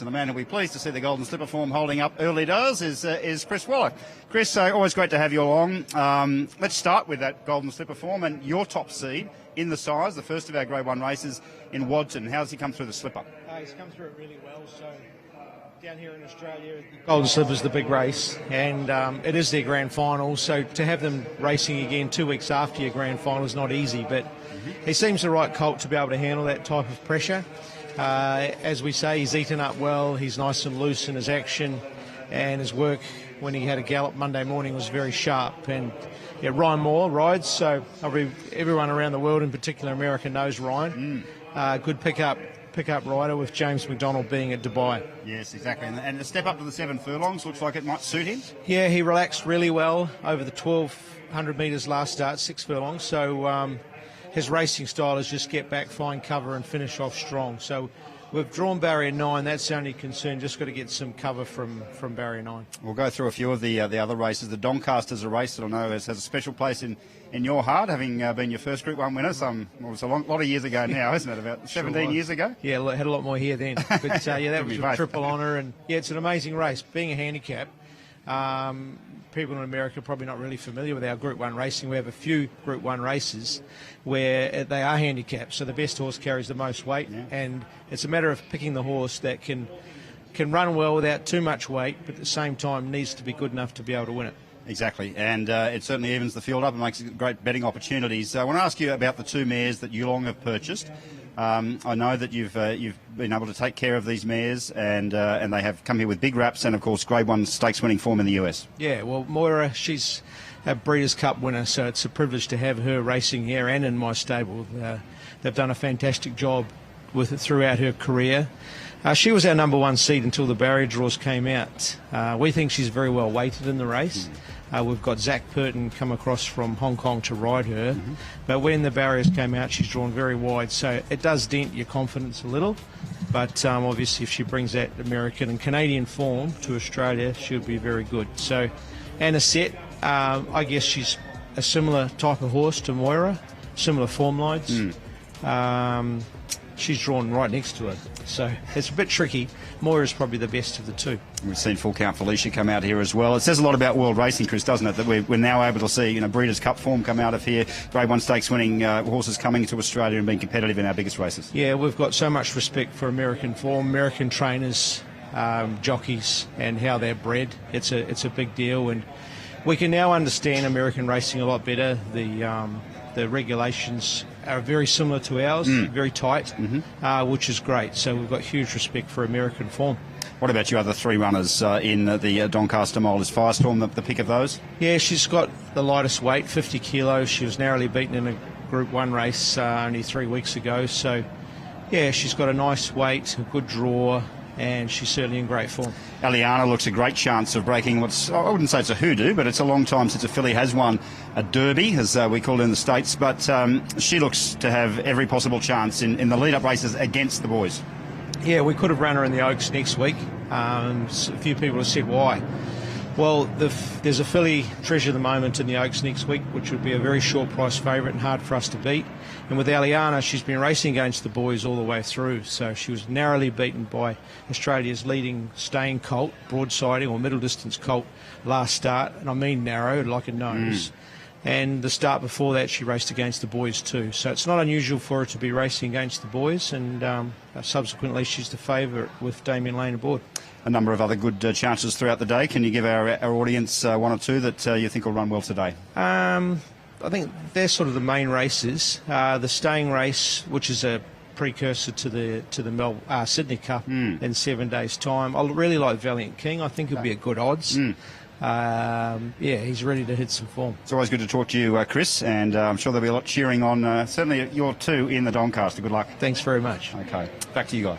And the man who'll be pleased to see the Golden Slipper form holding up early doors is Chris Waller. Chris, always great to have you along. Let's start with that Golden Slipper form and your top seed in the size, the first of our Grade 1 races in Wadton. How's he come through the Slipper? He's come through it really well. So down here in Australia, the Golden Slipper's the big race, and it is their grand final. So to have them racing again 2 weeks after your grand final is not easy, but he seems the right colt to be able to handle that type of pressure. As we say, he's eaten up well, he's nice and loose in his action, and his work when he had a gallop Monday morning was very sharp. And yeah, Ryan Moore rides, so everyone around the world, in particular America, knows Ryan. Good pickup rider, with James McDonald being at Dubai. Yes, exactly. And the step up to the 7 furlongs looks like it might suit him. Yeah, he relaxed really well over the 1,200 metres last start, 6 furlongs. So his racing style is just get back, find cover and finish off strong. So we've drawn barrier 9. That's the only concern. Just got to get some cover from barrier 9. We'll go through a few of the other races. The Doncaster's a race that I know has a special place in your heart, having been your first Group 1 winner. It's a lot of years ago now, isn't it? About 17 years ago? Yeah, had a lot more here then. But yeah, that was a triple honour. And yeah, it's an amazing race. Being a handicap, people in America are probably not really familiar with our Group 1 racing. We have a few Group 1 races where they are handicapped, so the best horse carries the most weight, and it's a matter of picking the horse that can run well without too much weight, but at the same time needs to be good enough to be able to win it. Exactly, and it certainly evens the field up and makes great betting opportunities. I want to ask you about the 2 mares that you long have purchased. I know that you've been able to take care of these mares, and they have come here with big raps and, of course, Grade 1 stakes winning form in the US. Yeah, well, MOIRA, she's a Breeders' Cup winner, so it's a privilege to have her racing here and in my stable. They've done a fantastic job with it throughout her career. She was our #1 seed until the barrier draws came out. We think she's very well weighted in the race. We've got Zach Purton come across from Hong Kong to ride her, but when the barriers came out, she's drawn very wide, so it does dent your confidence a little. But obviously, if she brings that American and Canadian form to Australia, she'll be very good. So, ANISETTE, I guess she's a similar type of horse to MOIRA, similar form lines. She's drawn right next to her, so it's a bit tricky. MOIRA's probably the best of the 2. We've seen Full Count Felicia come out here as well. It says a lot about world racing, Chris, doesn't it, that we're now able to see Breeders' Cup form come out of here, Grade 1 stakes winning horses coming to Australia and being competitive in our biggest races. Yeah, we've got so much respect for American form, American trainers, jockeys, and how they're bred. It's a big deal, and we can now understand American racing a lot better. The regulations are very similar to ours, very tight, which is great. So we've got huge respect for American form. What about your other 3 runners in the Doncaster mould? Is Firestorm the pick of those? Yeah, she's got the lightest weight, 50 kilos. She was narrowly beaten in a Group 1 race only 3 weeks ago. So, yeah, she's got a nice weight, a good draw, and she's certainly in great form. Aliana looks a great chance of breaking I wouldn't say it's a hoodoo, but it's a long time since a filly has won a derby, as we call it in the States. But she looks to have every possible chance in the lead-up races against the boys. Yeah, we could have run her in the Oaks next week. A few people have said why. Well, there's a filly treasure at the moment in the Oaks next week, which would be a very short price favourite and hard for us to beat. And with Aliana, she's been racing against the boys all the way through. So she was narrowly beaten by Australia's leading staying colt, broadsiding or middle distance colt, last start. And I mean narrow, like a nose. And the start before that, she raced against the boys too. So it's not unusual for her to be racing against the boys, and subsequently she's the favourite with Damien Lane aboard. A number of other good chances throughout the day. Can you give our audience 1 or 2 that you think will run well today? I think they're sort of the main races. The staying race, which is a precursor to the Sydney Cup in 7 days' time. I really like Valiant King. I think he'll be at good odds. Yeah, he's ready to hit some form. It's always good to talk to you, Chris, and I'm sure there'll be a lot cheering on certainly your 2 in the Doncaster. Good luck. Thanks very much. Okay, back to you guys.